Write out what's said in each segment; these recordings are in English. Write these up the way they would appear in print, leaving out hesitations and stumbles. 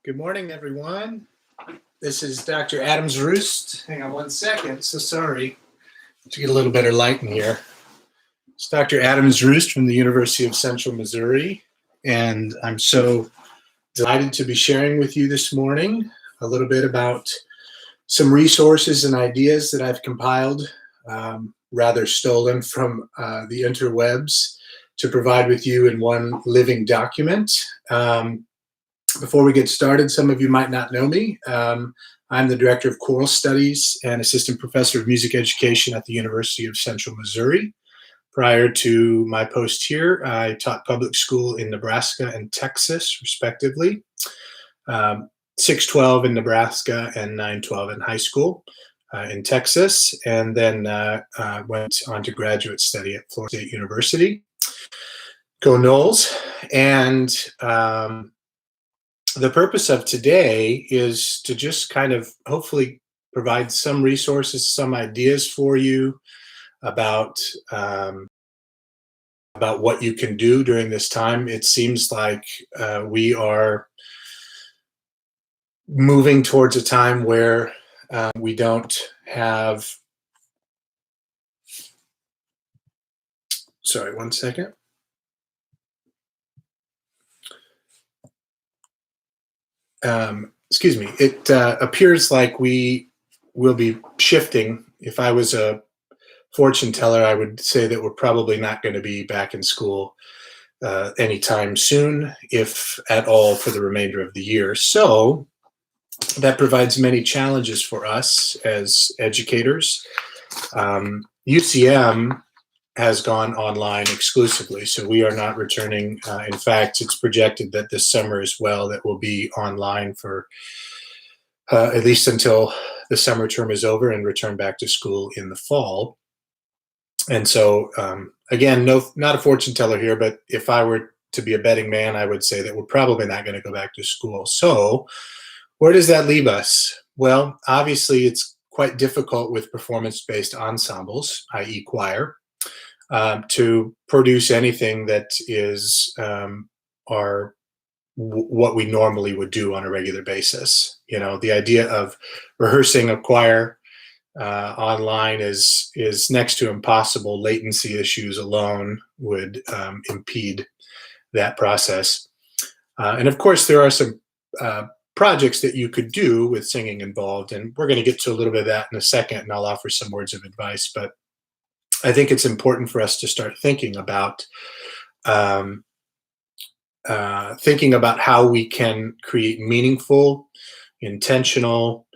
Good morning, everyone. This is Dr. Adam Zrust. Hang on one second. So sorry to get a little better light in here. It's Dr. Adam Zrust from the University of Central Missouri, and I'm so delighted to be sharing with you this morning a little bit about some resources and ideas that I've compiled, rather stolen from the interwebs, to provide with you in one living document. Before we get started, some of you might not know me. I'm the Director of Choral Studies and Assistant Professor of Music Education at the University of Central Missouri. Prior to my post here, I taught public school in Nebraska and Texas, respectively. 612 in Nebraska and 912 in high school in Texas, and then went on to graduate study at Florida State University. Go Noles. And the purpose of today is to just kind of hopefully provide some resources, some ideas for you about what you can do during this time. It seems like we are moving towards a time where we don't have, sorry, one second. Excuse me. It appears like we will be shifting. If I was a fortune teller, I would say that we're probably not going to be back in school anytime soon, if at all, for the remainder of the year. So that provides many challenges for us as educators. UCM has gone online exclusively, so we are not returning. In fact, it's projected that this summer as well, that we'll be online for at least until the summer term is over and return back to school in the fall. And so, again, not a fortune teller here, but if I were to be a betting man, I would say that we're probably not going to go back to school. So where does that leave us? Well, obviously, it's quite difficult with performance-based ensembles, i.e. choir, to produce anything that is what we normally would do on a regular basis. You know, the idea of rehearsing a choir online is next to impossible. Latency issues alone would impede that process. And of course, there are some projects that you could do with singing involved, and we're going to get to a little bit of that in a second, and I'll offer some words of advice. But I think it's important for us to start thinking about how we can create meaningful, intentional,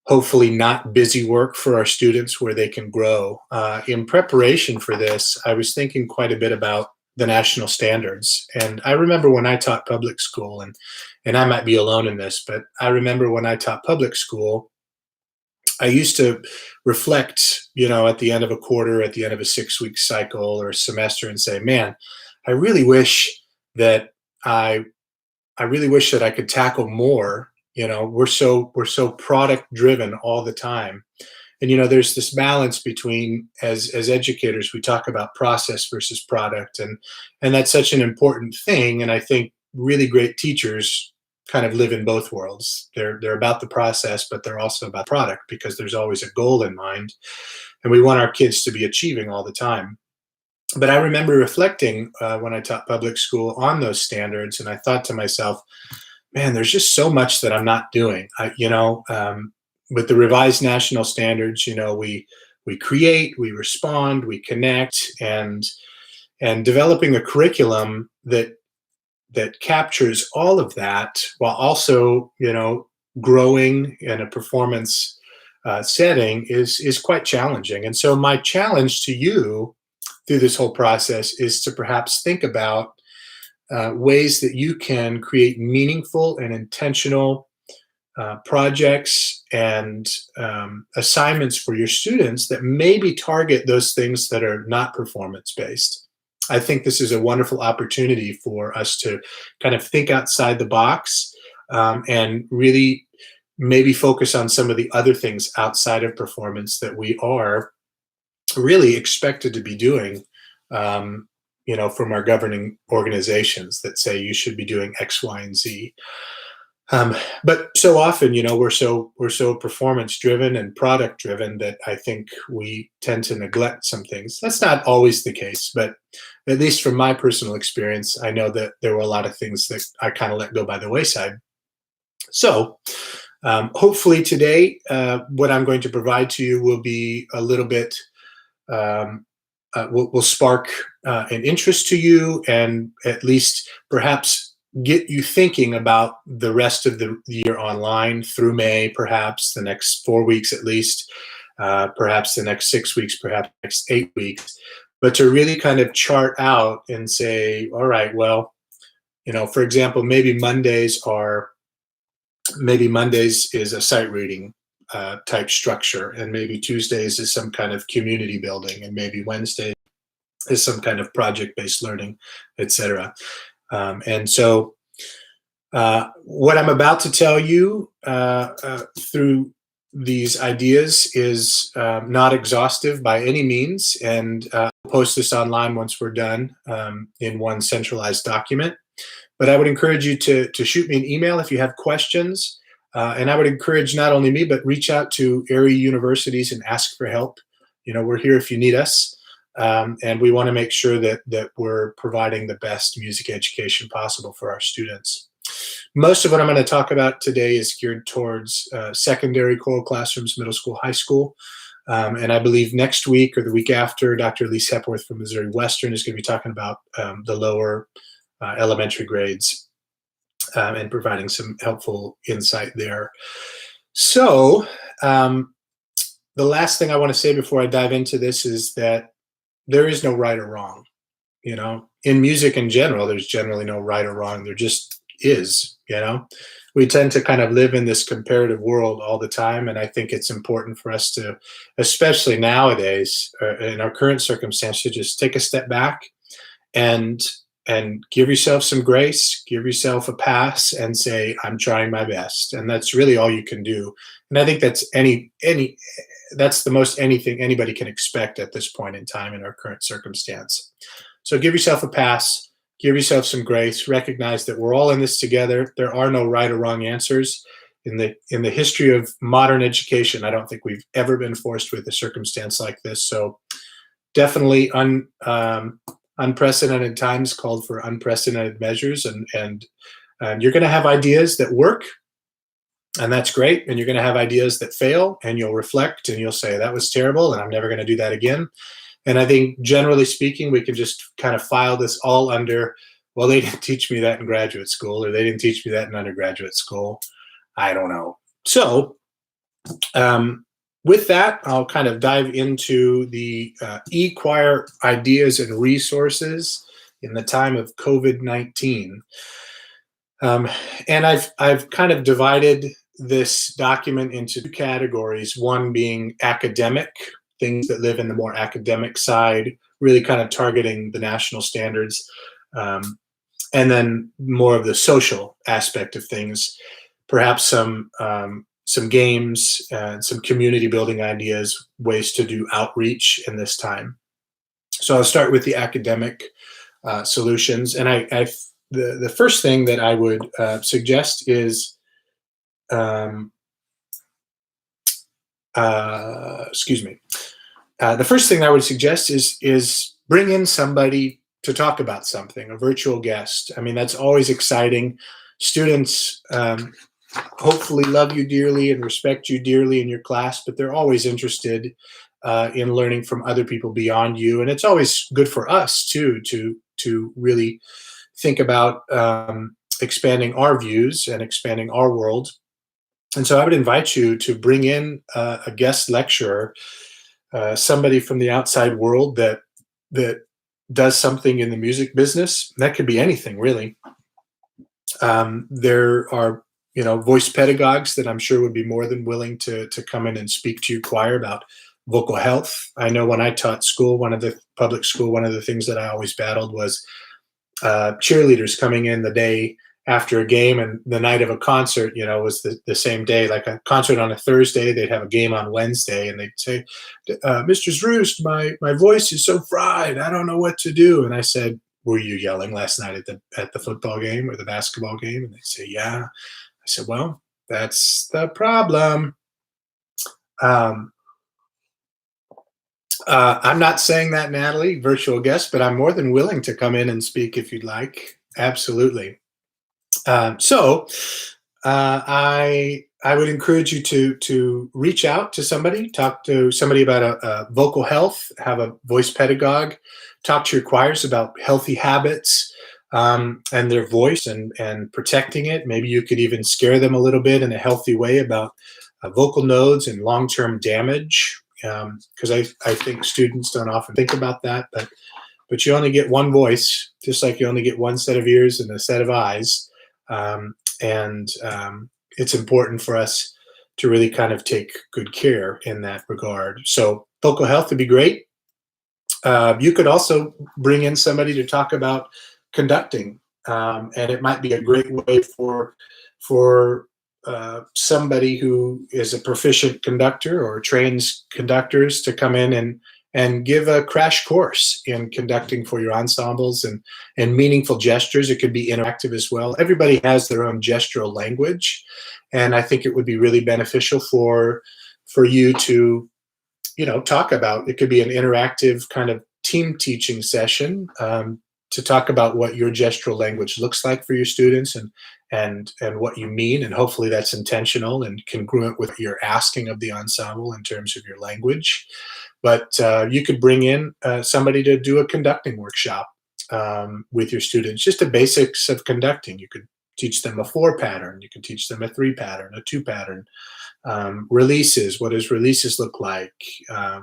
hopefully not busy work for our students where they can grow. In preparation for this, I was thinking quite a bit about the national standards. And I remember when I taught public school, and I might be alone in this, but I remember when I taught public school, I used to reflect, at the end of a quarter, at the end of a 6-week cycle or a semester, and say, man, I really wish that I could tackle more. We're so product driven all the time. And, there's this balance between, as educators, we talk about process versus product. And that's such an important thing. And I think really great teachers kind of live in both worlds. They're about the process, but they're also about product, because there's always a goal in mind. And we want our kids to be achieving all the time. But I remember reflecting when I taught public school on those standards, and I thought to myself, man, there's just so much that I'm not doing. With the revised national standards, we create, we respond, we connect, and developing a curriculum that captures all of that while also, growing in a performance setting is quite challenging. And so my challenge to you through this whole process is to perhaps think about ways that you can create meaningful and intentional projects and assignments for your students that maybe target those things that are not performance-based. I think this is a wonderful opportunity for us to kind of think outside the box and really maybe focus on some of the other things outside of performance that we are really expected to be doing, from our governing organizations that say you should be doing X, Y, and Z. Um, but so often, we're so performance driven and product driven that I think we tend to neglect some things. That's not always the case, but at least from my personal experience, I know that there were a lot of things that I kind of let go by the wayside. So, hopefully today, what I'm going to provide to you will be a little bit, um, will spark an interest to you, and at least perhaps get you thinking about the rest of the year online through May, perhaps the next 4 weeks at least, perhaps the next 6 weeks, perhaps next 8 weeks, but to really kind of chart out and say, all right, well, for example, maybe Mondays is a sight reading type structure, and maybe Tuesdays is some kind of community building, and maybe Wednesday is some kind of project-based learning, etc. And so, what I'm about to tell you through these ideas is not exhaustive by any means, and I'll post this online once we're done in one centralized document. But I would encourage you to shoot me an email if you have questions. And I would encourage not only me, but reach out to area universities and ask for help. We're here if you need us. And we want to make sure that we're providing the best music education possible for our students. Most of what I'm going to talk about today is geared towards secondary choral classrooms, middle school, high school. And I believe next week or the week after, Dr. Elise Hepworth from Missouri Western is going to be talking about the lower elementary grades and providing some helpful insight there. So, the last thing I want to say before I dive into this is that there is no right or wrong. In music in general, there's generally no right or wrong. There just is. We tend to kind of live in this comparative world all the time, and I think it's important for us to, especially nowadays, in our current circumstance, to just take a step back and give yourself some grace, give yourself a pass, and say, I'm trying my best. And that's really all you can do. And I think that's that's the most anything anybody can expect at this point in time in our current circumstance. So give yourself a pass, give yourself some grace, recognize that we're all in this together. There are no right or wrong answers. In the history of modern education, I don't think we've ever been forced with a circumstance like this. So definitely unprecedented times called for unprecedented measures, and you're going to have ideas that work, and that's great, and you're going to have ideas that fail, and you'll reflect and you'll say, that was terrible and I'm never going to do that again. And I think generally speaking, we can just kind of file this all under, well, they didn't teach me that in graduate school, or they didn't teach me that in undergraduate school. I don't know. So with that, I'll kind of dive into the e-choir ideas and resources in the time of COVID-19. And I've kind of divided this document into two categories, one being academic, things that live in the more academic side, really kind of targeting the national standards, and then more of the social aspect of things, perhaps some games, some community building ideas, ways to do outreach in this time. So I'll start with the academic solutions, and the first thing that I would suggest is, excuse me. The first thing I would suggest is bring in somebody to talk about something, a virtual guest. I mean, that's always exciting. Students hopefully love you dearly and respect you dearly in your class, but they're always interested in learning from other people beyond you. And it's always good for us too to really think about expanding our views and expanding our world. And so I would invite you to bring in a guest lecturer, somebody from the outside world that does something in the music business. That could be anything, really. There are voice pedagogues that I'm sure would be more than willing to come in and speak to your choir about vocal health. I know when I taught school, public school, one of the things that I always battled was cheerleaders coming in the day after a game, and the night of a concert, was the same day. Like a concert on a Thursday, they'd have a game on Wednesday, and they'd say, Mr. Zrust, my voice is so fried, I don't know what to do. And I said, were you yelling last night at the football game or the basketball game? And they'd say, yeah. I said, well, that's the problem. Um, I'm not saying that, Natalie, virtual guest, but I'm more than willing to come in and speak if you'd like. Absolutely. I would encourage you to reach out to somebody, talk to somebody about a vocal health, have a voice pedagogue, talk to your choirs about healthy habits and their voice and protecting it. Maybe you could even scare them a little bit in a healthy way about vocal nodes and long-term damage, because I think students don't often think about that, but you only get one voice, just like you only get one set of ears and a set of eyes. And it's important for us to really kind of take good care in that regard. So vocal health would be great. You could also bring in somebody to talk about conducting, and it might be a great way for somebody who is a proficient conductor or trains conductors to come in and give a crash course in conducting for your ensembles and meaningful gestures. It could be interactive as well. Everybody has their own gestural language, and I think it would be really beneficial for you to talk about. It could be an interactive kind of team teaching session to talk about what your gestural language looks like for your students and what you mean, and hopefully that's intentional and congruent with what you're asking of the ensemble in terms of your language. But you could bring in somebody to do a conducting workshop with your students, just the basics of conducting. You could teach them a 4 pattern, you could teach them a 3 pattern, a 2 pattern. Releases, what does releases look like?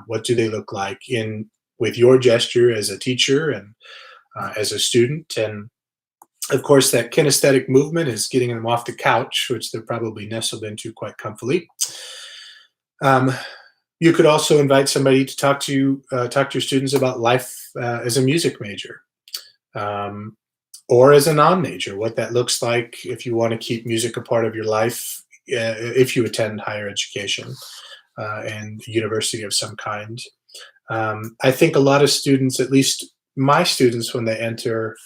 What do they look like with your gesture as a teacher and as a student? And of course, that kinesthetic movement is getting them off the couch, which they're probably nestled into quite comfortably. You could also invite somebody to talk to your students about life as a music major, or as a non-major, what that looks like if you want to keep music a part of your life, if you attend higher education and university of some kind. I think a lot of students, at least my students, when they enter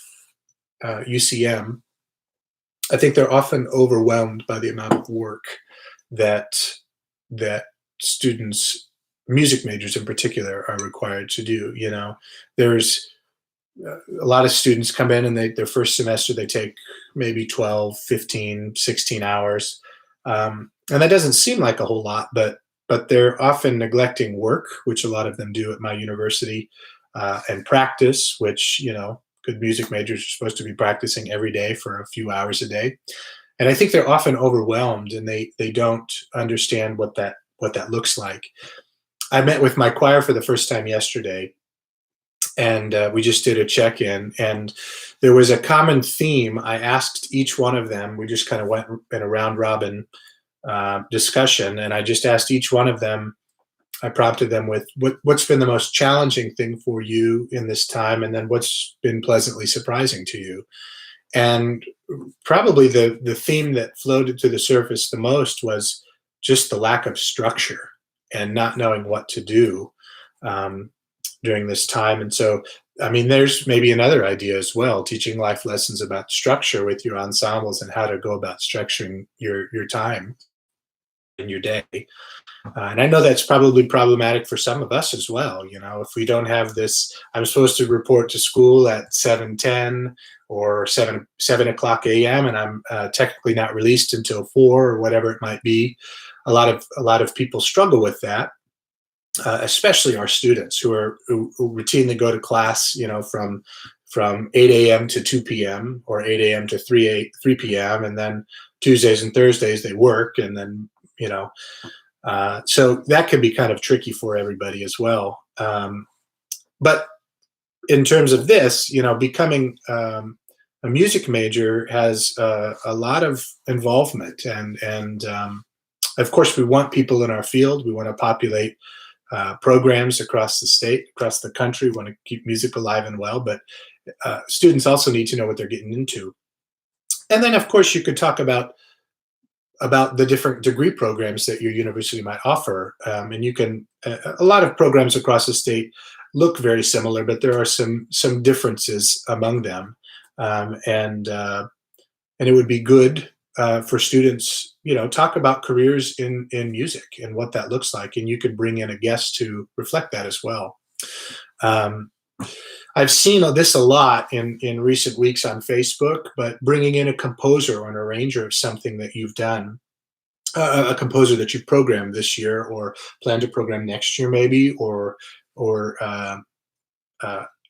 UCM, I think they're often overwhelmed by the amount of work that students, music majors in particular, are required to do. There's a lot of students come in and their first semester they take maybe 12, 15, 16 hours. And that doesn't seem like a whole lot, but they're often neglecting work, which a lot of them do at my university, and practice, which, good music majors are supposed to be practicing every day for a few hours a day. And I think they're often overwhelmed and they don't understand what that looks like. I met with my choir for the first time yesterday, and we just did a check-in, and there was a common theme. I asked each one of them, we just kind of went in a round-robin discussion, and I just asked each one of them, I prompted them with what's been the most challenging thing for you in this time, and then what's been pleasantly surprising to you. And probably the theme that floated to the surface the most was just the lack of structure and not knowing what to do during this time. And so, there's maybe another idea as well, teaching life lessons about structure with your ensembles and how to go about structuring your time in your day. And I know that's probably problematic for some of us as well. If we don't have this, I'm supposed to report to school at 7:10 or 7 o'clock a.m. and I'm technically not released until 4 or whatever it might be. A lot of people struggle with that, especially our students who routinely go to class, from 8 a.m. to 2 p.m. or 8 a.m. to 3 p.m. and then Tuesdays and Thursdays they work, and then so that can be kind of tricky for everybody as well. But in terms of this, becoming a music major has a lot of involvement, and of course we want people in our field. We want to populate programs across the state, across the country. We want to keep music alive and well, but students also need to know what they're getting into. And then, of course, you could talk about the different degree programs that your university might offer. And you can, a lot of programs across the state look very similar, but there are some differences among them. And it would be good for students, talk about careers in music and what that looks like, and you could bring in a guest to reflect that as well. Um, I've seen this a lot in recent weeks on Facebook, but bringing in a composer or an arranger of something that you've done, a composer that you programmed this year or plan to program next year, maybe, or uh,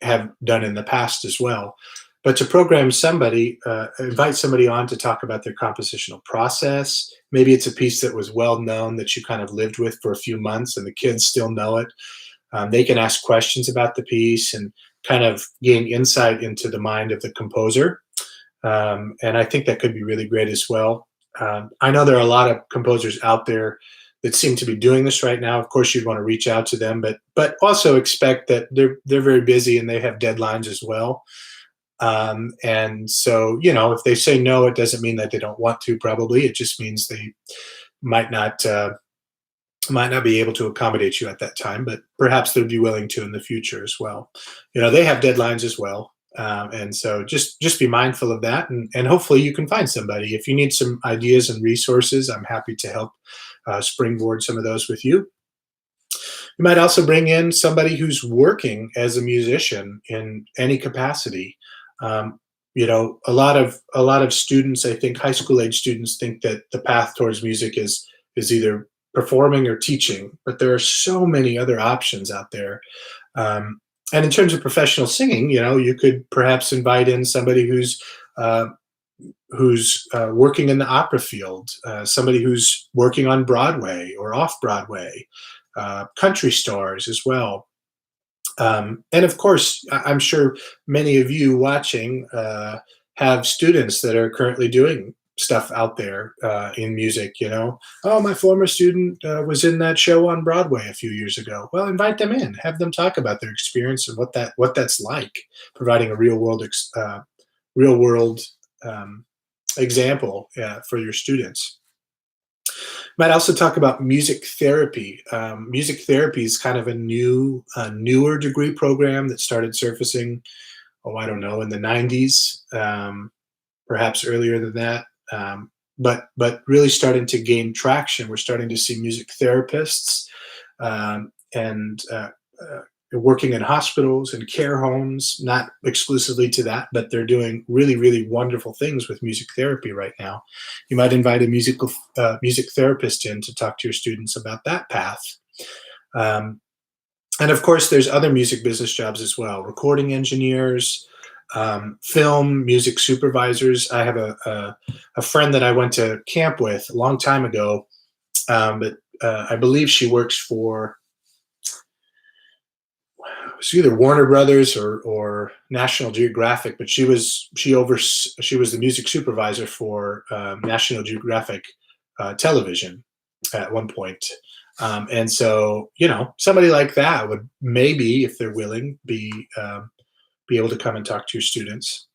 have done in the past as well. But to program somebody, invite somebody on to talk about their compositional process. Maybe it's a piece that was well known that you kind of lived with for a few months and the kids still know it. They can ask questions about the piece and kind of gain insight into the mind of the composer. And I think that could be really great as well. I know there are a lot of composers out there that seem to be doing this right now. Of course, you'd want to reach out to them, but also expect that they're very busy and they have deadlines as well. And so, if they say no, it doesn't mean that they don't want to. Probably, it just means they might not might not be able to accommodate you at that time. But perhaps they'd be willing to in the future as well. They have deadlines as well. And so just be mindful of that, and hopefully you can find somebody. If you need some ideas and resources, I'm happy to help springboard some of those with you. You might also bring in somebody who's working as a musician in any capacity. Um, a lot of students, I think high school age students, think that the path towards music is either performing or teaching, but there are so many other options out there. Um, and in terms of professional singing, you could perhaps invite in somebody who's working in the opera field, somebody who's working on Broadway or off Broadway, country stars as well. And of course, I'm sure many of you watching have students that are currently doing stuff out there in music. Oh, my former student was in that show on Broadway a few years ago. Well, invite them in, have them talk about their experience and what that's like, providing a real world example for your students. Might also talk about music therapy. Music therapy is kind of a newer degree program that started surfacing, I don't know, in the 90s, perhaps earlier than that. But really starting to gain traction. We're starting to see music therapists and working in hospitals and care homes, not exclusively to that, but they're doing really, really wonderful things with music therapy right now. You might invite a music therapist in to talk to your students about that path. And of course, there's other music business jobs as well: recording engineers, film music supervisors. I have a friend that I went to camp with a long time ago, but I believe she works for either Warner Brothers or National Geographic, but she was the music supervisor for National Geographic television at one point. And so, somebody like that would maybe, if they're willing, be able to come and talk to your students.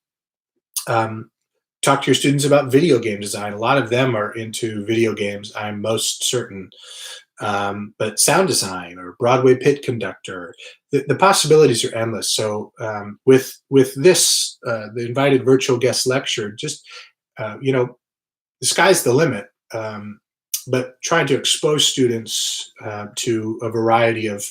Talk to your students about video game design. A lot of them are into video games, I'm most certain. But sound design or Broadway pit conductor, the possibilities are endless. So with this, the invited virtual guest lecture, just the sky's the limit. But trying to expose students to a variety of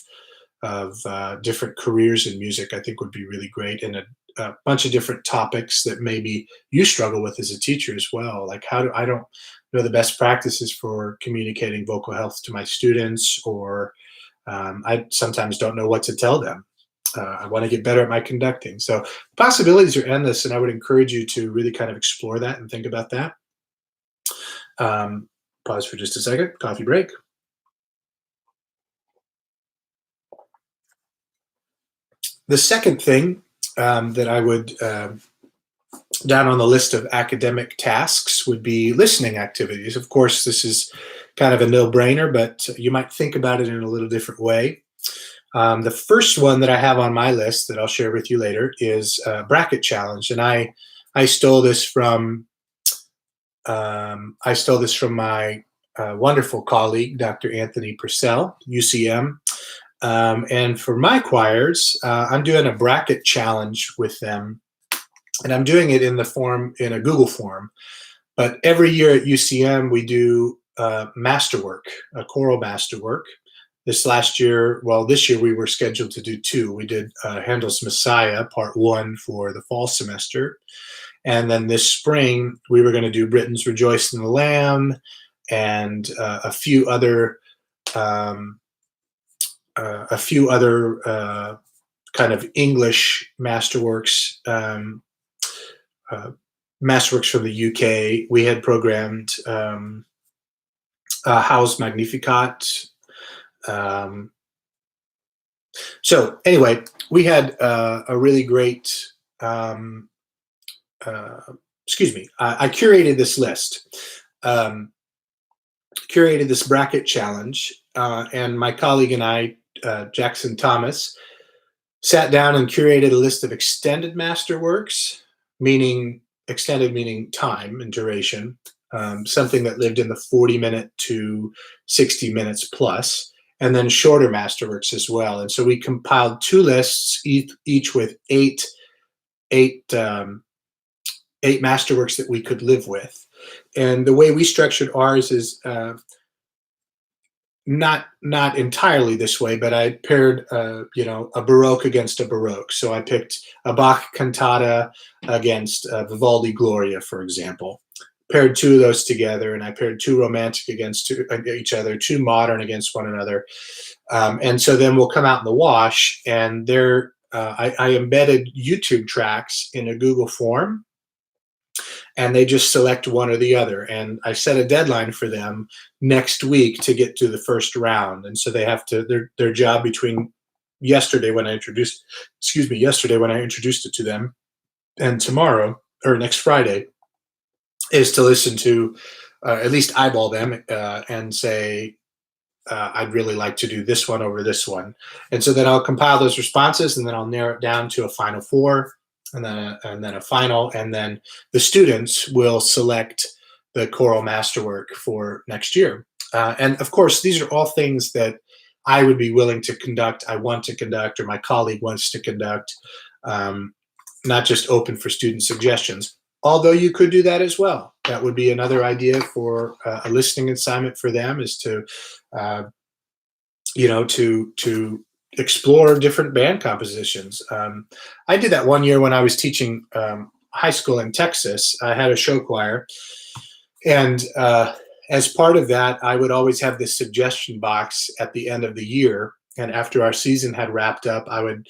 different careers in music, I think would be really great, and a bunch of different topics that maybe you struggle with as a teacher as well. Like I don't know the best practices for communicating vocal health to my students, or I sometimes don't know what to tell them. I want to get better at my conducting. So possibilities are endless, and I would encourage you to really kind of explore that and think about that. Pause for just a second. Coffee break. The second thing that I would down on the list of academic tasks would be listening activities. Of course, this is kind of a no-brainer, but you might think about it in a little different way. The first one that I have on my list that I'll share with you later is bracket challenge, and I stole this from my wonderful colleague, Dr. Anthony Purcell, UCM. And for my choirs, I'm doing a bracket challenge with them, and I'm doing it in a Google form. But every year at UCM, we do masterwork, a choral masterwork. This year we were scheduled to do two. We did Handel's Messiah, Part 1 for the fall semester. And then this spring, we were going to do Britain's Rejoice in the Lamb and a few other kind of English masterworks, masterworks from the UK. We had programmed House Magnificat. So anyway, we had a really great, I curated this list, curated this bracket challenge, and my colleague and I, Jackson Thomas, sat down and curated a list of extended masterworks, extended meaning time and duration, something that lived in the 40-minute to 60 minutes plus, and then shorter masterworks as well. And so we compiled two lists, each with eight masterworks that we could live with. And the way we structured ours is not entirely this way, but I paired a Baroque against a Baroque. So I picked a Bach cantata against Vivaldi Gloria, for example. Paired two of those together, and I paired two romantic against each other, two modern against one another. And so then we'll come out in the wash, and I embedded YouTube tracks in a Google form, and they just select one or the other. And I set a deadline for them next week to get to the first round. And so they have to, their job between yesterday when I introduced it to them and tomorrow, or next Friday, is to listen to, at least eyeball them and say, I'd really like to do this one over this one. And so then I'll compile those responses, and then I'll narrow it down to a final four, and then a final, and then the students will select the choral masterwork for next year. And of course, these are all things that I would be willing to conduct, I want to conduct, or my colleague wants to conduct, not just open for student suggestions. Although you could do that as well. That would be another idea for a listening assignment for them, is to, to explore different band compositions. I did that one year when I was teaching high school in Texas. I had a show choir, and as part of that, I would always have this suggestion box at the end of the year. And after our season had wrapped up, I would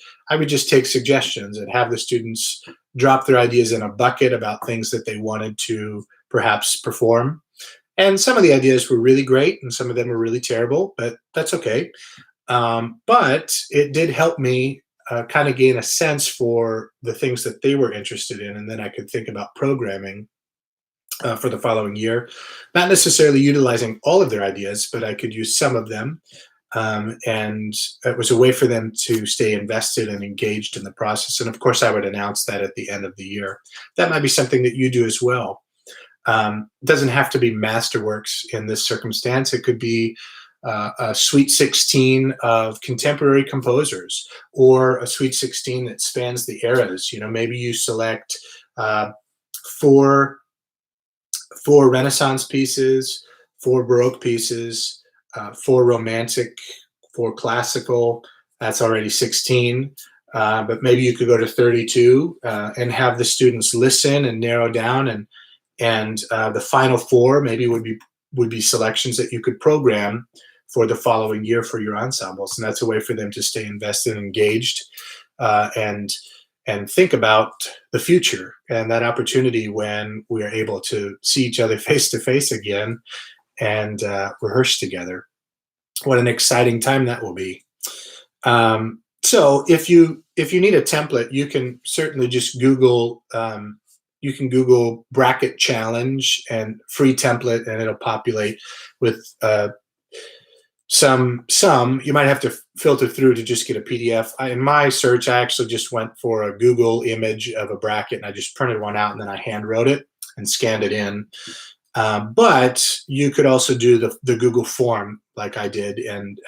just take suggestions and have the students drop their ideas in a bucket about things that they wanted to perhaps perform. And some of the ideas were really great, and some of them were really terrible, but that's okay. But it did help me kind of gain a sense for the things that they were interested in, and then I could think about programming for the following year. Not necessarily utilizing all of their ideas, but I could use some of them. And it was a way for them to stay invested and engaged in the process. And of course, I would announce that at the end of the year. That might be something that you do as well. It doesn't have to be masterworks in this circumstance. It could be a Sweet 16 of contemporary composers, or a Sweet 16 that spans the eras. Maybe you select four Renaissance pieces, 4 Baroque pieces, 4 romantic, 4 classical. That's already 16. But maybe you could go to 32 and have the students listen and narrow down, and the final 4 maybe would be selections that you could program for the following year for your ensembles. And that's a way for them to stay invested and engaged, and think about the future and that opportunity when we are able to see each other face to face again and rehearse together. What an exciting time that will be. So if you need a template, you can certainly just Google, bracket challenge and free template, and it'll populate with some. You might have to filter through to just get a PDF. In my search, I actually just went for a Google image of a bracket, and I just printed one out, and then I hand wrote it and scanned it in. But you could also do the Google form like I did, and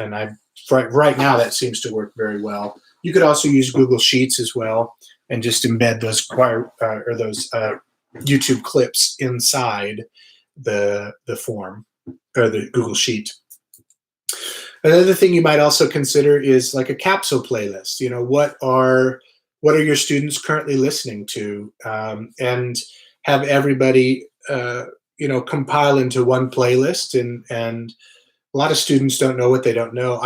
right now that seems to work very well. You could also use Google Sheets as well, and just embed those YouTube clips inside the form or the Google Sheet. Another thing you might also consider is like a capsule playlist. You know, what are your students currently listening to, and have everybody compile into one playlist. And a lot of students don't know what they don't know.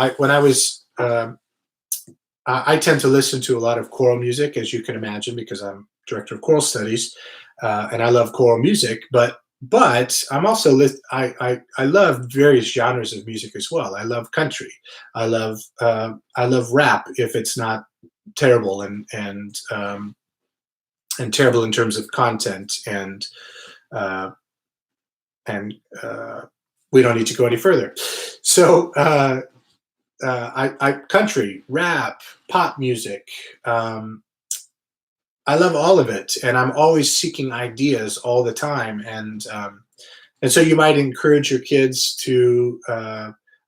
I tend to listen to a lot of choral music, as you can imagine, because I'm director of choral studies, and I love choral music. But I'm also I love various genres of music as well. I love country. I love rap if it's not terrible and terrible in terms of content, uh, and we don't need to go any further. So I country, rap, pop music. I love all of it, and I'm always seeking ideas all the time. And so you might encourage your kids to,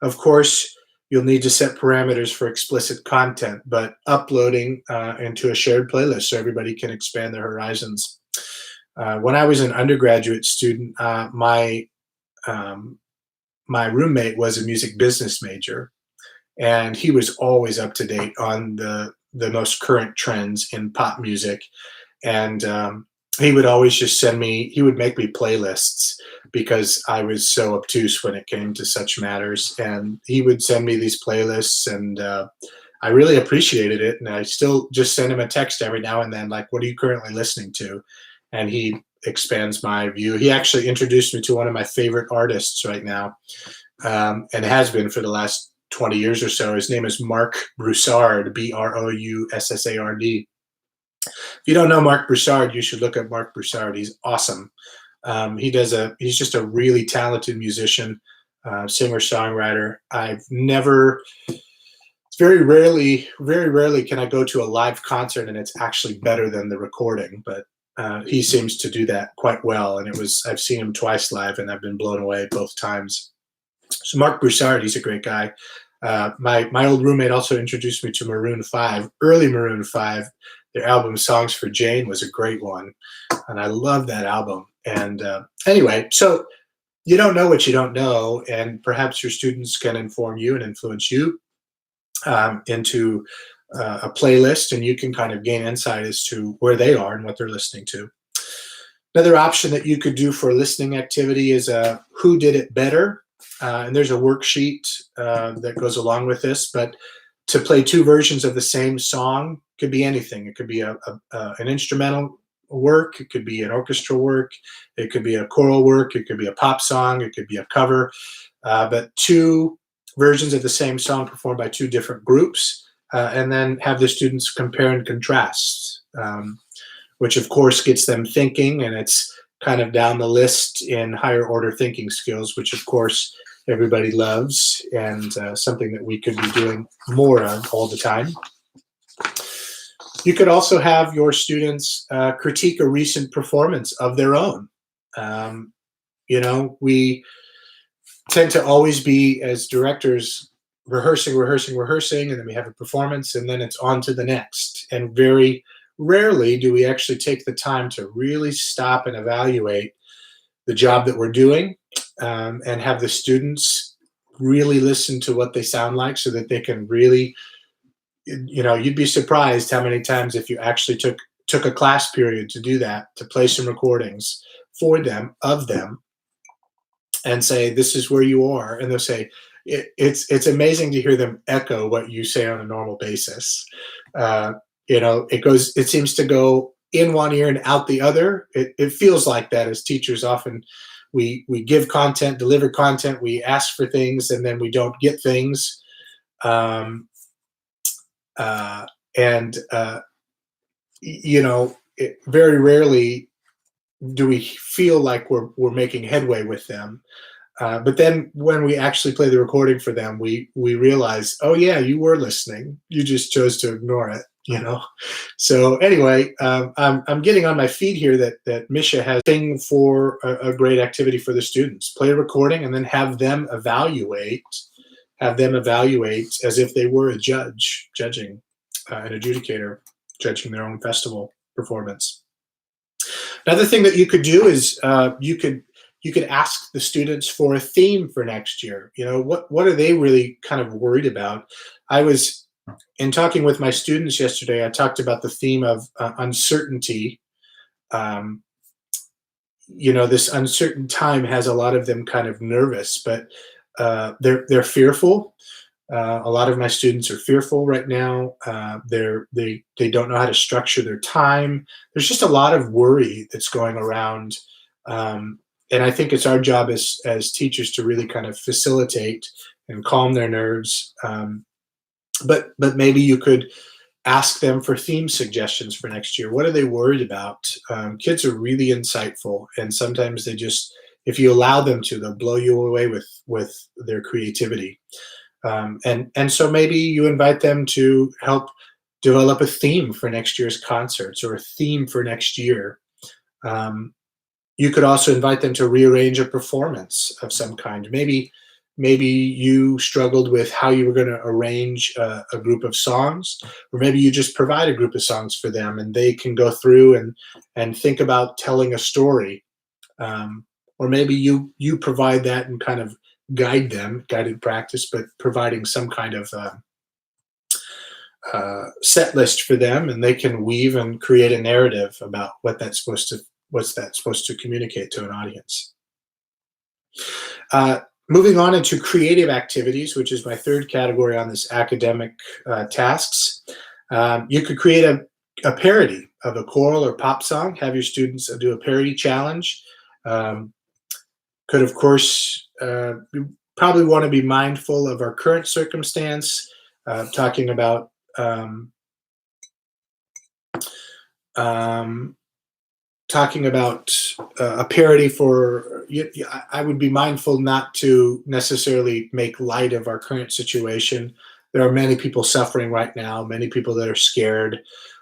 of course, you'll need to set parameters for explicit content, but uploading into a shared playlist so everybody can expand their horizons. When I was an undergraduate student, my roommate was a music business major, and he was always up to date on the most current trends in pop music. And he would always just he would make me playlists because I was so obtuse when it came to such matters. And he would send me these playlists, and I really appreciated it. And I still just send him a text every now and then, like, what are you currently listening to? And he expands my view. He actually introduced me to one of my favorite artists right now, and has been for the last 20 years or so. His name is Mark Broussard, Broussard. If you don't know Mark Broussard, you should look up Mark Broussard. He's awesome. He's just a really talented musician, singer, songwriter. Very rarely can I go to a live concert and it's actually better than the recording, but he seems to do that quite well. And I've seen him twice live, and I've been blown away both times. So Mark Broussard, he's a great guy. My old roommate also introduced me to Maroon 5, early Maroon 5. Their album Songs for Jane was a great one, and I love that album. And anyway, so you don't know what you don't know, and perhaps your students can inform you and influence you into a playlist, and you can kind of gain insight as to where they are and what they're listening to. Another option that you could do for listening activity is who did it better? And there's a worksheet that goes along with this, but to play two versions of the same song could be anything. It could be an instrumental work, it could be an orchestral work, it could be a choral work, it could be a pop song, it could be a cover, but two versions of the same song performed by two different groups, and then have the students compare and contrast, which of course gets them thinking, and it's kind of down the list in higher order thinking skills, which of course everybody loves, and something that we could be doing more of all the time. You could also have your students critique a recent performance of their own. We tend to always be, as directors, rehearsing, and then we have a performance, and then it's on to the next. And very rarely do we actually take the time to really stop and evaluate the job that we're doing, and have the students really listen to what they sound like, so that they can really, you'd be surprised how many times, if you actually took a class period to do that, to play some recordings for them, of them, and say, this is where you are. And they'll say, it's amazing to hear them echo what you say on a normal basis. It seems to go in one ear and out the other. It feels like that as teachers. Often we give content, deliver content, we ask for things, and then we don't get things. Very rarely do we feel like we're making headway with them. But then when we actually play the recording for them, we realize, oh yeah, you were listening. You just chose to ignore it. So anyway, I'm getting on my feet here that Misha has a thing for a great activity for the students. Play a recording and then have them evaluate as if they were a judge, judging, an adjudicator, judging their own festival performance. Another thing that you could do is you could ask the students for a theme for next year. What are they really kind of worried about? I was in talking with my students yesterday. I talked about the theme of uncertainty. Um, this uncertain time has a lot of them kind of nervous, but they're fearful. A lot of my students are fearful right now. They don't know how to structure their time. There's just a lot of worry that's going around, and I think it's our job as teachers to really kind of facilitate and calm their nerves. But maybe you could ask them for theme suggestions for next year. What are they worried about? Kids are really insightful, and sometimes if you allow them to, they'll blow you away with their creativity. And so maybe you invite them to help develop a theme for next year's concerts or a theme for next year. You could also invite them to rearrange a performance of some kind. Maybe you struggled with how you were going to arrange a group of songs, or maybe you just provide a group of songs for them and they can go through and think about telling a story. Or maybe you provide that and kind of guided practice, but providing some kind of set list for them, and they can weave and create a narrative about what's that supposed to communicate to an audience. Moving on into creative activities, which is my third category on this academic tasks. You could create a parody of a choral or pop song, have your students do a parody challenge. Could, of course, probably want to be mindful of our current circumstance, talking about a parody for. I would be mindful not to necessarily make light of our current situation. There are many people suffering right now, many people that are scared.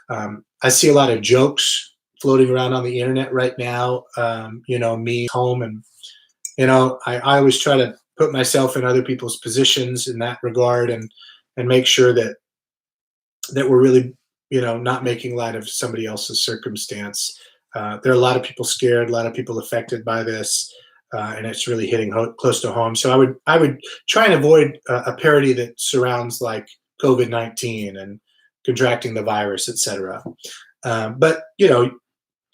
I see a lot of jokes floating around on the internet right now. Me home, and I always try to put myself in other people's positions in that regard, and make sure that we're really not making light of somebody else's circumstance. There are a lot of people scared, a lot of people affected by this, and it's really hitting close to home. So I would try and avoid a parody that surrounds like COVID-19 and contracting the virus, etc. But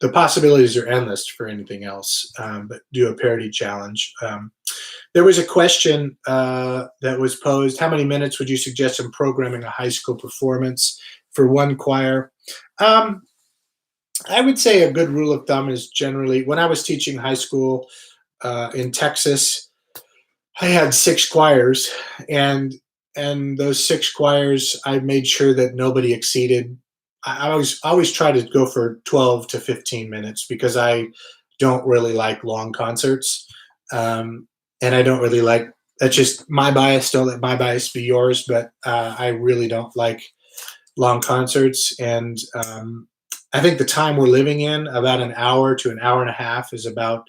the possibilities are endless for anything else. But do a parody challenge. There was a question that was posed: how many minutes would you suggest in programming a high school performance for one choir? I would say a good rule of thumb is generally, when I was teaching high school in Texas, I had 6 choirs, and those 6 choirs, I made sure that nobody exceeded. I always try to go for 12 to 15 minutes because I don't really like long concerts, and I don't really like. That's just my bias. Don't let my bias be yours, but I really don't like long concerts, and I think the time we're living in, about an hour to an hour and a half, is about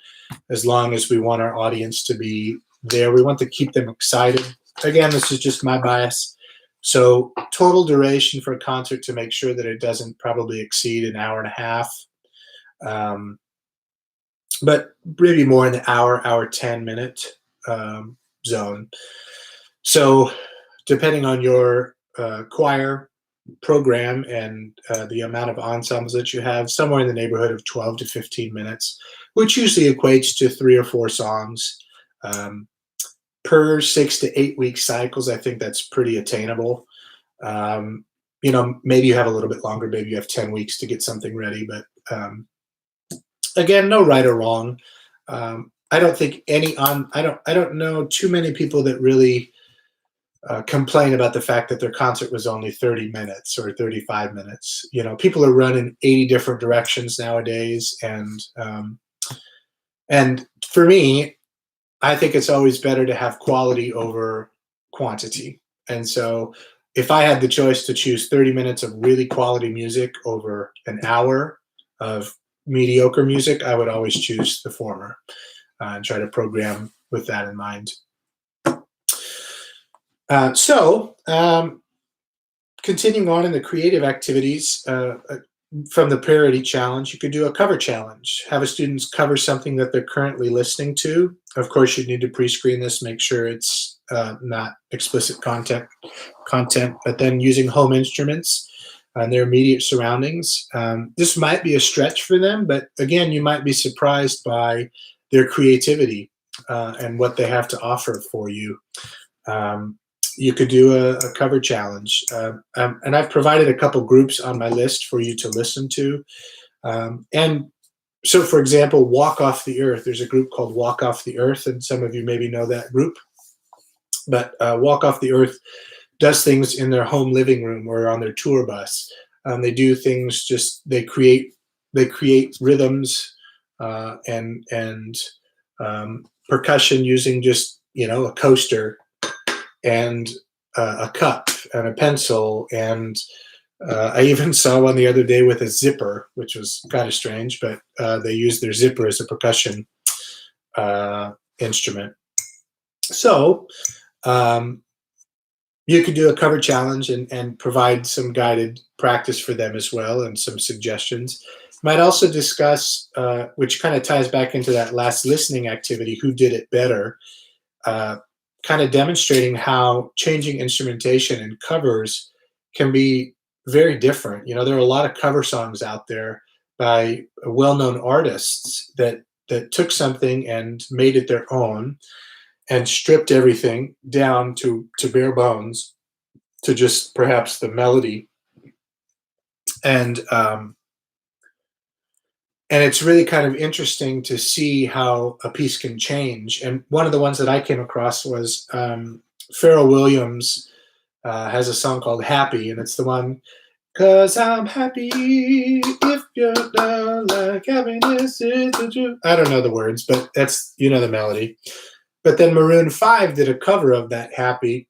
as long as we want our audience to be there. We want to keep them excited. Again, this is just my bias. So total duration for a concert, to make sure that it doesn't probably exceed an hour and a half. But maybe more in the hour 10-minute zone. So depending on your choir program and the amount of ensembles that you have, somewhere in the neighborhood of 12 to 15 minutes, which usually equates to 3 or 4 songs per 6 to 8 week cycles. I think that's pretty attainable. Maybe you have a little bit longer, maybe you have 10 weeks to get something ready, but again, no right or wrong. I don't think I don't know too many people that really complain about the fact that their concert was only 30 minutes or 35 minutes. People are running 80 different directions nowadays, and for me, I think it's always better to have quality over quantity. And so if I had the choice to choose 30 minutes of really quality music over an hour of mediocre music, I would always choose the former, and try to program with that in mind. So continuing on in the creative activities, from the parody challenge, you could do a cover challenge. Have a students cover something that they're currently listening to. Of course, you need to pre-screen this, make sure it's not explicit content, but then using home instruments and their immediate surroundings. This might be a stretch for them, but again, you might be surprised by their creativity and what they have to offer for you. You could do a cover challenge. And I've provided a couple groups on my list for you to listen to. And so, for example, Walk Off the Earth. There's a group called Walk Off the Earth, and some of you maybe know that group. But Walk Off the Earth does things in their home living room or on their tour bus. They do things they create rhythms and percussion using just a coaster and a cup and a pencil, and I even saw one the other day with a zipper, which was kind of strange, but they used their zipper as a percussion instrument. So you could do a cover challenge and provide some guided practice for them as well, and some suggestions. Might also discuss, which kind of ties back into that last listening activity, who did it better, kind of demonstrating how changing instrumentation and covers can be very different. There are a lot of cover songs out there by well-known artists that took something and made it their own and stripped everything down to bare bones, to just perhaps the melody. And it's really kind of interesting to see how a piece can change. And one of the ones that I came across was Pharrell Williams has a song called Happy, and it's the one, 'cause I'm happy if you're down like happiness is the truth. I don't know the words, but that's, the melody. But then Maroon 5 did a cover of that Happy,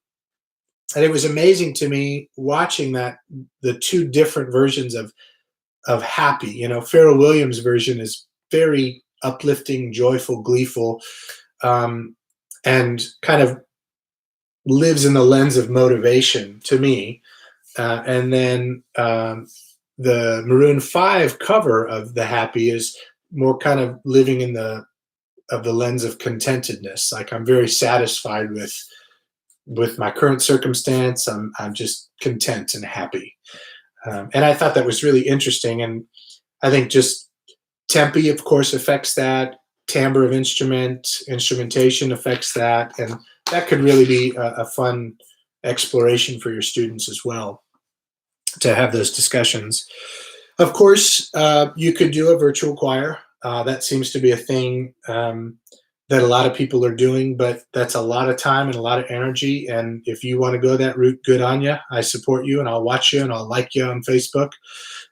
and it was amazing to me watching the two different versions of Happy. Pharrell Williams' version is very uplifting, joyful, gleeful, and kind of lives in the lens of motivation to me. And then the Maroon 5 cover of the Happy is more kind of living in the lens of contentedness. Like, I'm very satisfied with my current circumstance. I'm just content and happy. And I thought that was really interesting. And I think just tempi, of course, affects that. Timbre of instrumentation affects that. And that could really be a fun exploration for your students as well, to have those discussions. Of course, you could do a virtual choir. That seems to be a thing that a lot of people are doing, but that's a lot of time and a lot of energy. And if you want to go that route, good on you. I support you, and I'll watch you, and I'll like you on Facebook.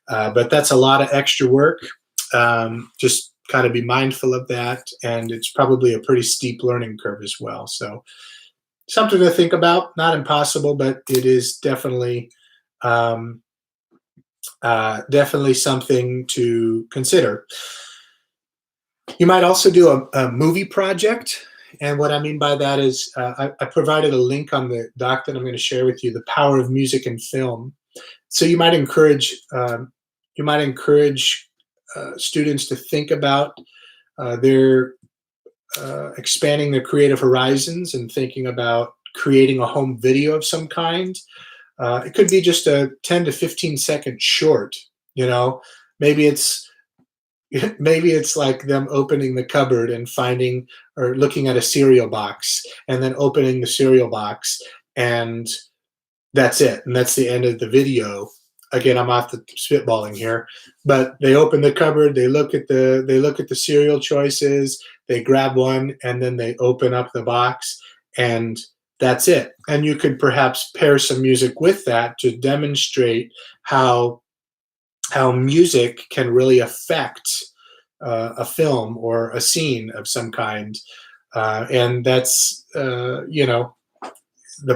But that's a lot of extra work. Just kind of be mindful of that. And it's probably a pretty steep learning curve as well. So something to think about. Not impossible, but it is definitely something to consider. You might also do a movie project. And what I mean by that is I provided a link on the doc that I'm going to share with you, The Power of Music and Film. So you might encourage students to think about their expanding their creative horizons and thinking about creating a home video of some kind. It could be just a 10 to 15 second short. Maybe it's like them opening the cupboard and finding or looking at a cereal box, and then opening the cereal box, and that's it. And that's the end of the video. Again, I'm off the spitballing here, but they open the cupboard, they look at the cereal choices, they grab one, and then they open up the box, and that's it. And you could perhaps pair some music with that to demonstrate how music can really affect a film or a scene of some kind. And that's, the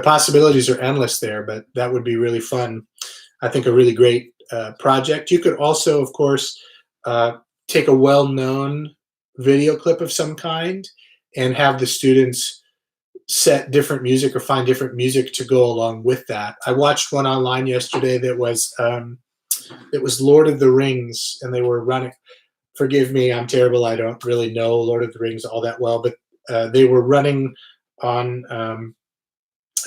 possibilities are endless there, but that would be really fun. I think a really great project. You could also, of course, take a well-known video clip of some kind and have the students set different music or find different music to go along with that. I watched one online yesterday that was It was Lord of the Rings, and they were running. Forgive me, I'm terrible. I don't really know Lord of the Rings all that well, but they were running on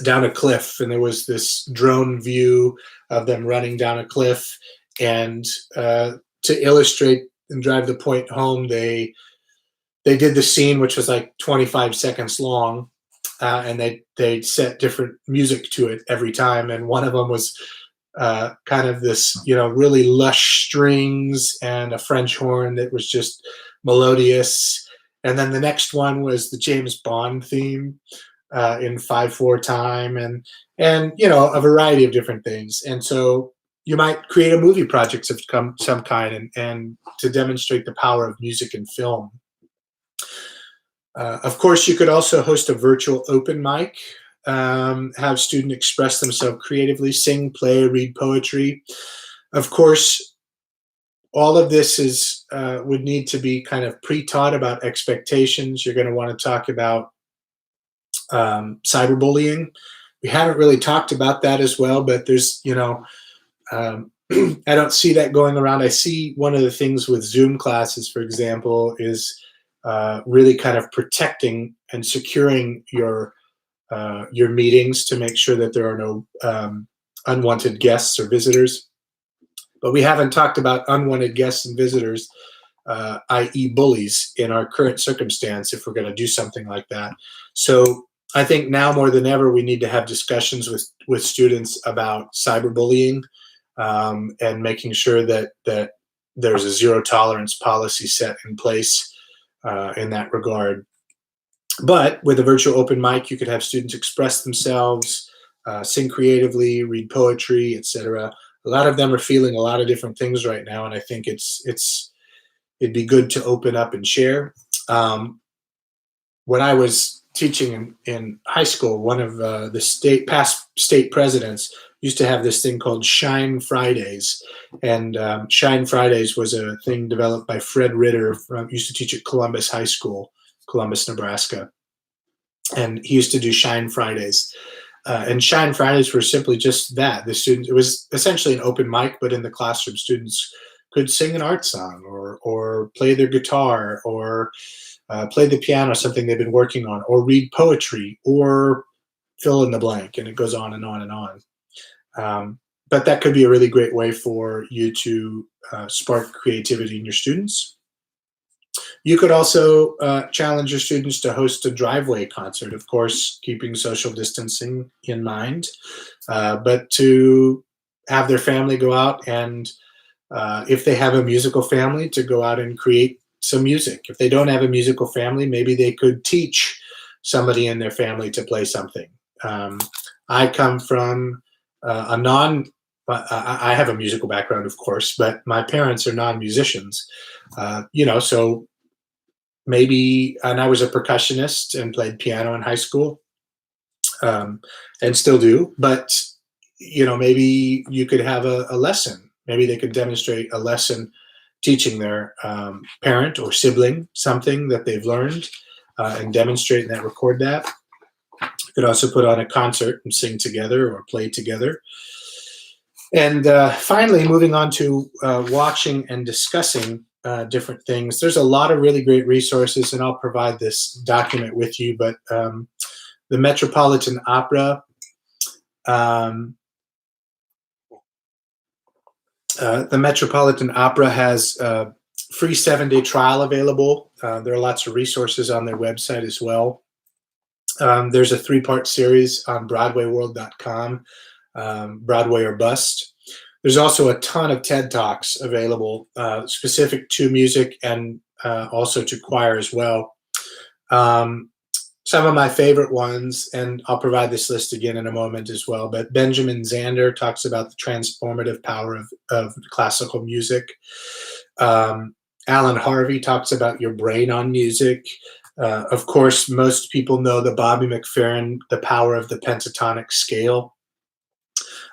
down a cliff, and there was this drone view of them running down a cliff. And to illustrate and drive the point home, they did the scene, which was like 25 seconds long, and they set different music to it every time. And one of them was kind of this, really lush strings and a French horn that was just melodious. And then the next one was the James Bond theme in 5/4 time, and a variety of different things. And so you might create a movie project of some kind, and to demonstrate the power of music and film. Of course, you could also host a virtual open mic, have students express themselves creatively, sing, play, read poetry. Of course, all of this would need to be kind of pre-taught about expectations. You're going to want to talk about cyberbullying. We haven't really talked about that as well, but there's, I don't see that going around. I see one of the things with Zoom classes, for example, is really kind of protecting and securing your meetings to make sure that there are no unwanted guests or visitors. But we haven't talked about unwanted guests and visitors, i.e. bullies, in our current circumstance if we're going to do something like that. So I think now more than ever, we need to have discussions with students about cyberbullying, and making sure that there's a zero tolerance policy set in place in that regard. But with a virtual open mic, you could have students express themselves, sing creatively, read poetry, etc. A lot of them are feeling a lot of different things right now, and I think it'd be good to open up and share. When I was teaching in high school, one of the past state presidents used to have this thing called Shine Fridays. And Shine Fridays was a thing developed by Fred Ritter, used to teach at Columbus High School, Columbus, Nebraska. And he used to do Shine Fridays. And Shine Fridays were simply just that. It was essentially an open mic, but in the classroom, students could sing an art song or play their guitar or play the piano, something they've been working on, or read poetry, or fill in the blank, and it goes on and on and on. But that could be a really great way for you to spark creativity in your students. You could also challenge your students to host a driveway concert, of course, keeping social distancing in mind, but to have their family go out and, if they have a musical family, to go out and create some music. If they don't have a musical family, maybe they could teach somebody in their family to play something. I come from I have a musical background, of course, but my parents are non-musicians, so maybe, and I was a percussionist and played piano in high school, and still do, but, maybe you could have a lesson. Maybe they could demonstrate a lesson teaching their parent or sibling something that they've learned, and demonstrate that, record that. You could also put on a concert and sing together or play together. And finally, moving on to watching and discussing different things. There's a lot of really great resources, and I'll provide this document with you, but the Metropolitan Opera, has a free 7-day trial available. There are lots of resources on their website as well. There's a 3-part series on BroadwayWorld.com, Broadway or Bust. There's also a ton of TED Talks available, specific to music and also to choir as well. Some of my favorite ones, and I'll provide this list again in a moment as well, but Benjamin Zander talks about the transformative power of classical music. Alan Harvey talks about your brain on music. Of course, most people know the Bobby McFerrin, The Power of the Pentatonic Scale.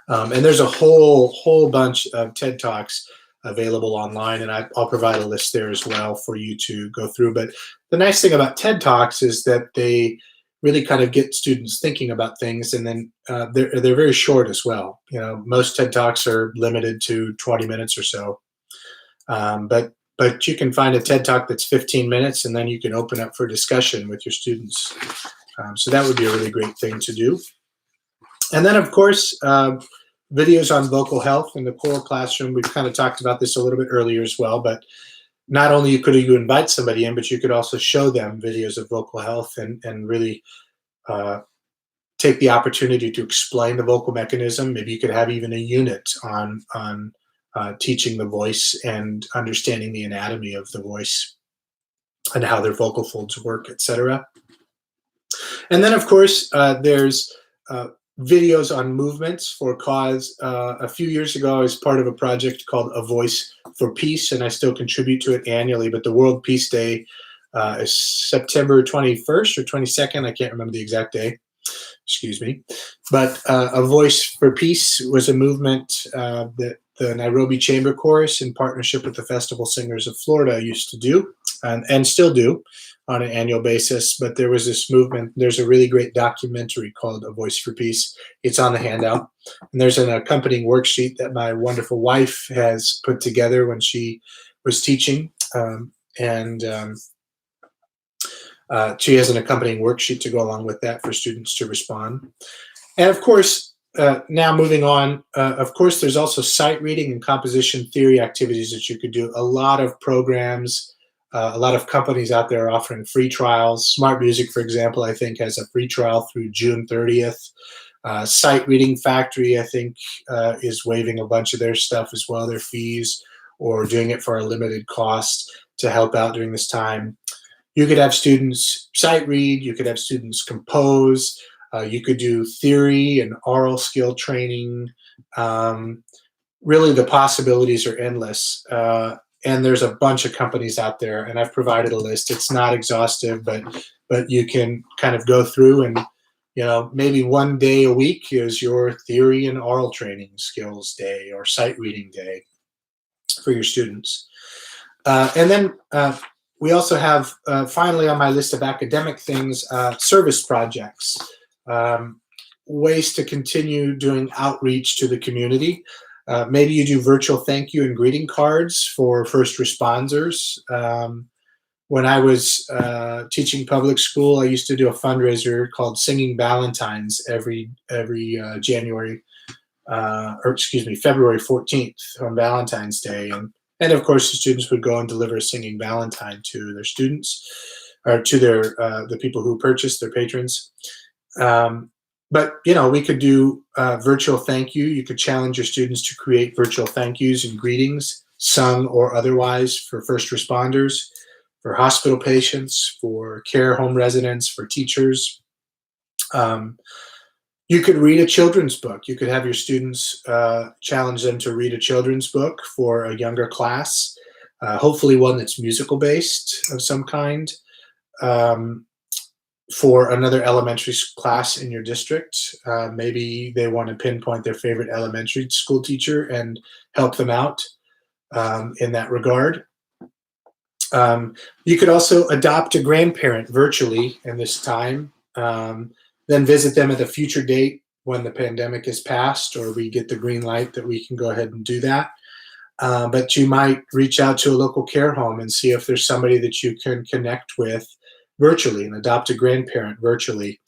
And there's a whole bunch of TED Talks available online, and I'll provide a list there as well for you to go through. But the nice thing about TED Talks is that they really kind of get students thinking about things. And then they're very short as well. Most TED Talks are limited to 20 minutes or so. But you can find a TED Talk that's 15 minutes, and then you can open up for discussion with your students. So that would be a really great thing to do. And then, of course, videos on vocal health in the choral classroom. We've kind of talked about this a little bit earlier as well, but not only could you invite somebody in, but you could also show them videos of vocal health and really take the opportunity to explain the vocal mechanism. Maybe you could have even a unit on teaching the voice and understanding the anatomy of the voice and how their vocal folds work, etc. And then, of course, there's videos on movements for cause. A few years ago, I was part of a project called A Voice for Peace, and I still contribute to it annually. But the World Peace Day is September 21st or 22nd. I can't remember the exact day. Excuse me. But A Voice for Peace was a movement that the Nairobi Chamber Chorus, in partnership with the Festival Singers of Florida, used to do and still do on an annual basis. But there was this movement. There's a really great documentary called A Voice for Peace. It's on the handout. And there's an accompanying worksheet that my wonderful wife has put together when she was teaching. She has an accompanying worksheet to go along with that for students to respond. And of course, now moving on, of course, there's also sight reading and composition theory activities that you could do. A lot of programs, a lot of companies out there are offering free trials. Smart Music, for example, I think has a free trial through June 30th. Sight Reading Factory, I think, is waiving a bunch of their stuff as well, their fees, or doing it for a limited cost to help out during this time. You could have students sight read, you could have students compose, you could do theory and oral skill training. Really, the possibilities are endless. And there's a bunch of companies out there, and I've provided a list. It's not exhaustive, but you can kind of go through and, maybe one day a week is your theory and oral training skills day or sight reading day for your students. And then we also have, finally on my list of academic things, service projects, ways to continue doing outreach to the community. Maybe you do virtual thank you and greeting cards for first responders. When I was teaching public school, I used to do a fundraiser called Singing Valentines every February 14th on Valentine's Day. And of course, the students would go and deliver a singing Valentine to their students or to the people who purchased, their patrons. But, we could do virtual thank you. You could challenge your students to create virtual thank yous and greetings, sung or otherwise, for first responders, for hospital patients, for care home residents, for teachers. You could read a children's book. You could have your students challenge them to read a children's book for a younger class, hopefully one that's musical based of some kind, for another elementary class in your district. Maybe they want to pinpoint their favorite elementary school teacher and help them out in that regard. You could also adopt a grandparent virtually in this time. Then visit them at a future date when the pandemic is passed, or we get the green light that we can go ahead and do that. But you might reach out to a local care home and see if there's somebody that you can connect with virtually and adopt a grandparent virtually.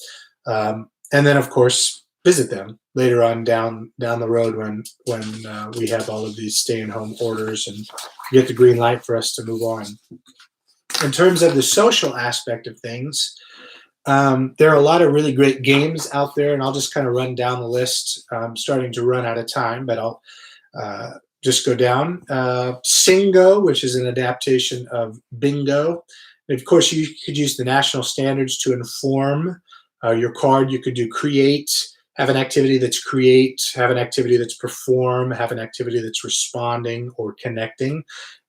And then, of course, visit them later on down the road when we have all of these stay-at-home orders and get the green light for us to move on. In terms of the social aspect of things, there are a lot of really great games out there, and I'll just kind of run down the list. I'm starting to run out of time, but I'll just go down. Singo, which is an adaptation of bingo. And of course, you could use the national standards to inform your card. You could do create, have an activity that's create, have an activity that's perform, have an activity that's responding or connecting.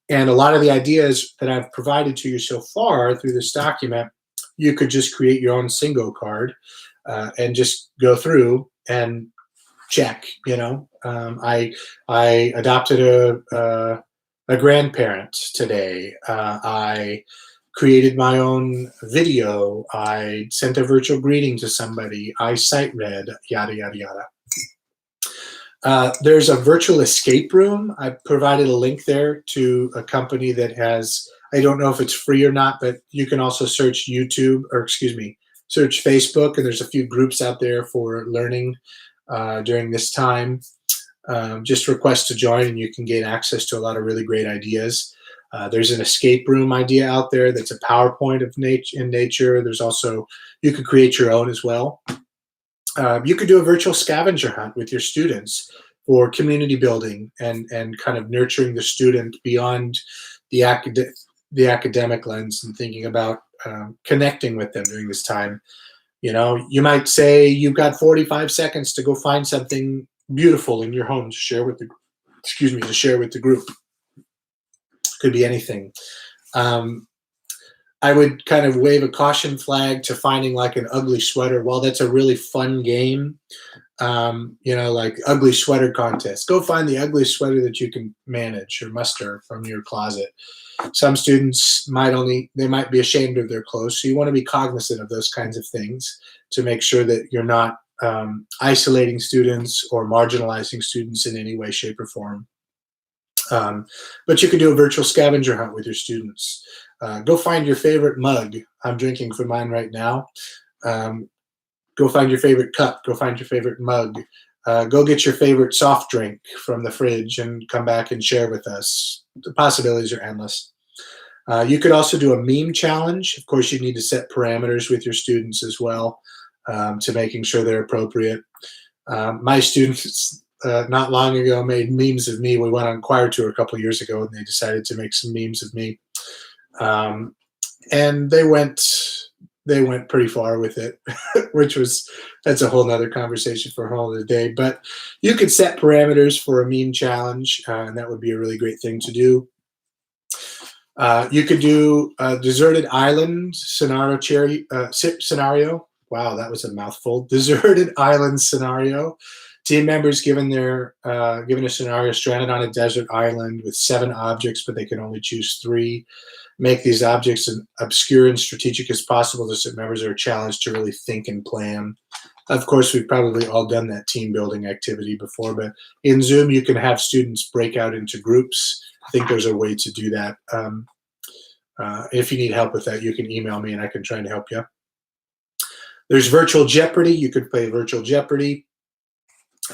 And a lot of the ideas that I've provided to you so far through this document, you could just create your own Singo card and just go through and check. I adopted a grandparent today. I created my own video. I sent a virtual greeting to somebody. I sight read, yada, yada, yada. There's a virtual escape room. I provided a link there to a company that has, I don't know if it's free or not, but you can also search YouTube, or excuse me, search Facebook, and there's a few groups out there for learning during this time. Just request to join and you can gain access to a lot of really great ideas. There's an escape room idea out there that's a PowerPoint of in nature. There's also, you could create your own as well. You could do a virtual scavenger hunt with your students for community building and kind of nurturing the student beyond the academic lens and thinking about connecting with them during this time. You know, you might say you've got 45 seconds to go find something beautiful in your home to share with the group. Could be anything. I would kind of wave a caution flag to finding like an ugly sweater. While that's a really fun game, you know, like ugly sweater contest. Go find the ugly sweater that you can manage or muster from your closet. Some students might be ashamed of their clothes, so you want to be cognizant of those kinds of things to make sure that you're not isolating students or marginalizing students in any way, shape, or form. But you can do a virtual scavenger hunt with your students. Go find your favorite mug. I'm drinking from mine right now. Go find your favorite cup. Go find your favorite mug. Go get your favorite soft drink from the fridge and come back and share with us. The possibilities are endless. You could also do a meme challenge. Of course, you need to set parameters with your students as well to making sure they're appropriate. My students not long ago made memes of me. We went on choir tour a couple years ago and they decided to make some memes of me. And they went pretty far with it, that's a whole nother conversation for a whole other day. But you could set parameters for a meme challenge, and that would be a really great thing to do. You could do a deserted island scenario. Wow, that was a mouthful. Deserted island scenario. Team members given a scenario, stranded on a desert island with 7 objects, but they can only choose 3. Make these objects as obscure and strategic as possible. The members are challenged to really think and plan. Of course, we've probably all done that team building activity before, but in Zoom, you can have students break out into groups. I think there's a way to do that. If you need help with that, you can email me and I can try and help you. There's virtual Jeopardy. You could play virtual Jeopardy.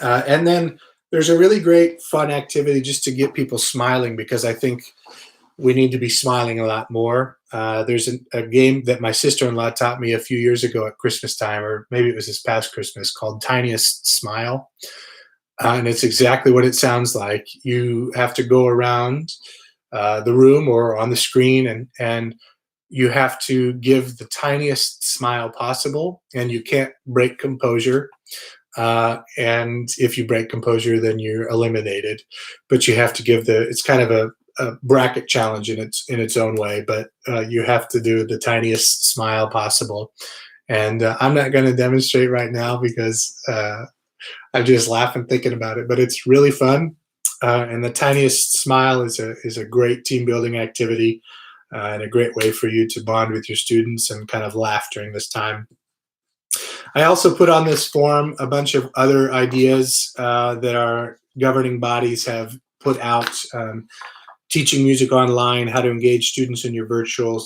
And then there's a really great fun activity just to get people smiling, because I think we need to be smiling a lot more. There's a game that my sister-in-law taught me a few years ago at Christmas time, or maybe it was this past Christmas, called Tiniest Smile. And it's exactly what it sounds like. You have to go around the room or on the screen and you have to give the tiniest smile possible, and you can't break composure. And if you break composure, then you're eliminated. But you have to give it's kind of a bracket challenge in its own way, but you have to do the tiniest smile possible. And I'm not going to demonstrate right now because I'm just laughing thinking about it, but it's really fun. And the tiniest smile is a great team building activity and a great way for you to bond with your students and kind of laugh during this time. I also put on this form a bunch of other ideas that our governing bodies have put out. Teaching music online, how to engage students in your virtual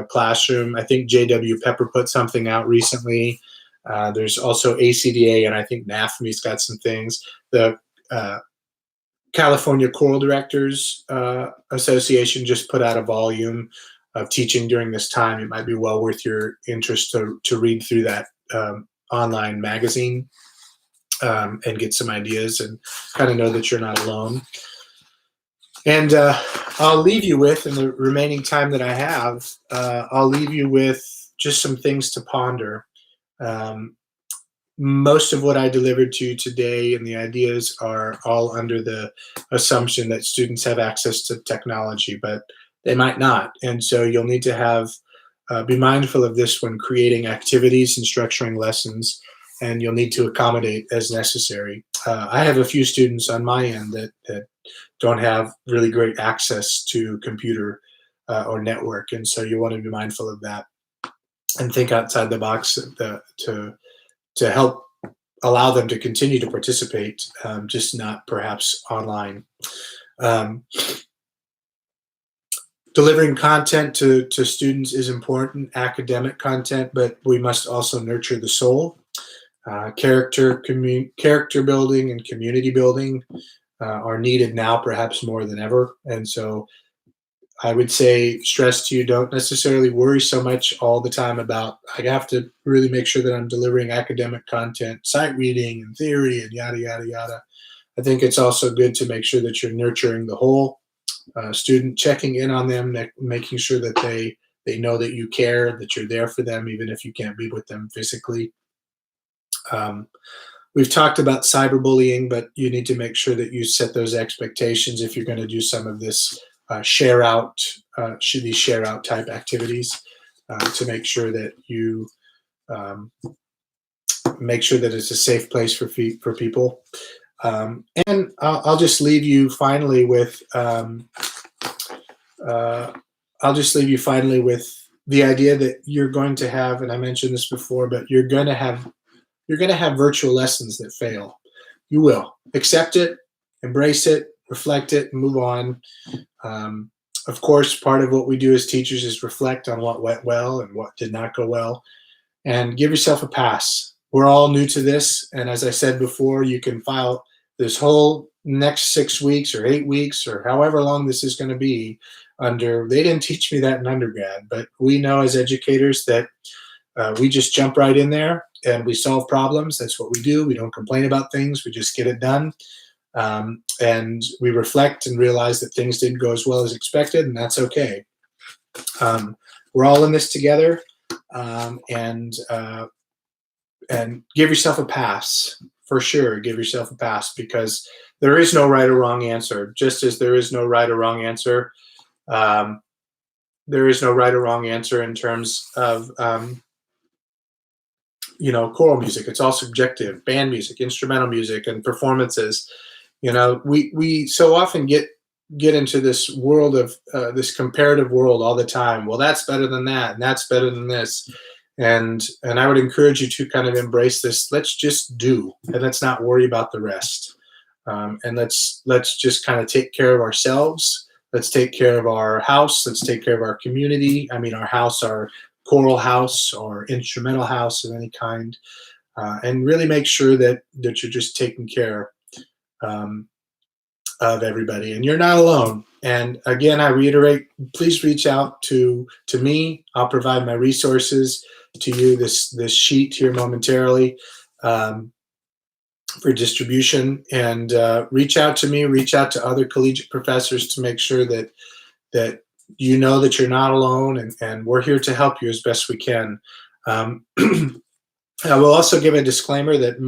classroom. I think J.W. Pepper put something out recently. There's also ACDA, and I think NAFME's got some things. The California Choral Directors Association just put out a volume of teaching during this time. It might be well worth your interest to read through that online magazine and get some ideas and kind of know that you're not alone. And I'll leave you with, in the remaining time that I have, I'll leave you with just some things to ponder. Most of what I delivered to you today and the ideas are all under the assumption that students have access to technology, but they might not. And so you'll need to be mindful of this when creating activities and structuring lessons, and you'll need to accommodate as necessary. I have a few students on my end that don't have really great access to computer or network. And so you want to be mindful of that and think outside the box to help allow them to continue to participate, just not perhaps online. Um, Delivering content to students is important, academic content, but we must also nurture the soul. Character building and community building are needed now perhaps more than ever. And so I would say stress to you, don't necessarily worry so much all the time about, I have to really make sure that I'm delivering academic content, sight reading and theory and yada, yada, yada. I think it's also good to make sure that you're nurturing the whole student, checking in on them, making sure that they know that you care, that you're there for them, even if you can't be with them physically. We've talked about cyberbullying, but you need to make sure that you set those expectations if you're going to do some of this these share out type activities, to make sure that you make sure that it's a safe place for people. And I'll just leave you finally with the idea that you're going to have, and I mentioned this before, but you're going to have virtual lessons that fail. You will accept it, embrace it, reflect it, and move on. Of course, part of what we do as teachers is reflect on what went well and what did not go well, and give yourself a pass. We're all new to this, and as I said before, you can file this whole next 6 weeks or 8 weeks or however long this is going to be under, they didn't teach me that in undergrad, but we know as educators that we just jump right in there and we solve problems. That's what we do. We don't complain about things. We just get it done. And we reflect and realize that things didn't go as well as expected, and that's okay. We're all in this together, and give yourself a pass. For sure, give yourself a pass, because there is no right or wrong answer. Just as there is no right or wrong answer, there is no right or wrong answer in terms of choral music. It's all subjective. Band music, instrumental music, and performances. We so often get into this world of this comparative world all the time. Well, that's better than that, and that's better than this. And I would encourage you to kind of embrace this. Let's just do, and let's not worry about the rest. And let's just kind of take care of ourselves. Let's take care of our house. Let's take care of our community. I mean, our house, our choral house or instrumental house of any kind, and really make sure that you're just taking care of everybody, and you're not alone. And again, I reiterate, please reach out to me. I'll provide my resources to you, this sheet here momentarily, for distribution, and reach out to me, reach out to other collegiate professors to make sure that you know that you're not alone, and we're here to help you as best we can. I will also give a disclaimer that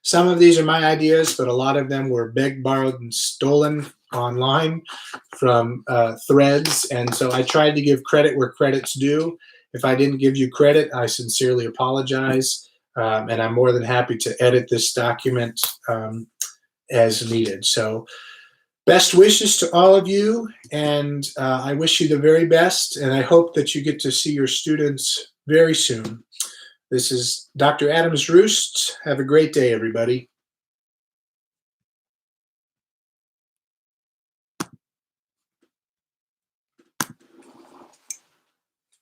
some of these are my ideas, but a lot of them were begged, borrowed, and stolen online from threads. And so I tried to give credit where credit's due. If I didn't give you credit, I sincerely apologize. And I'm more than happy to edit this document as needed. So best wishes to all of you. And I wish you the very best. And I hope that you get to see your students very soon. This is Dr. Adam Zrust. Have a great day, everybody.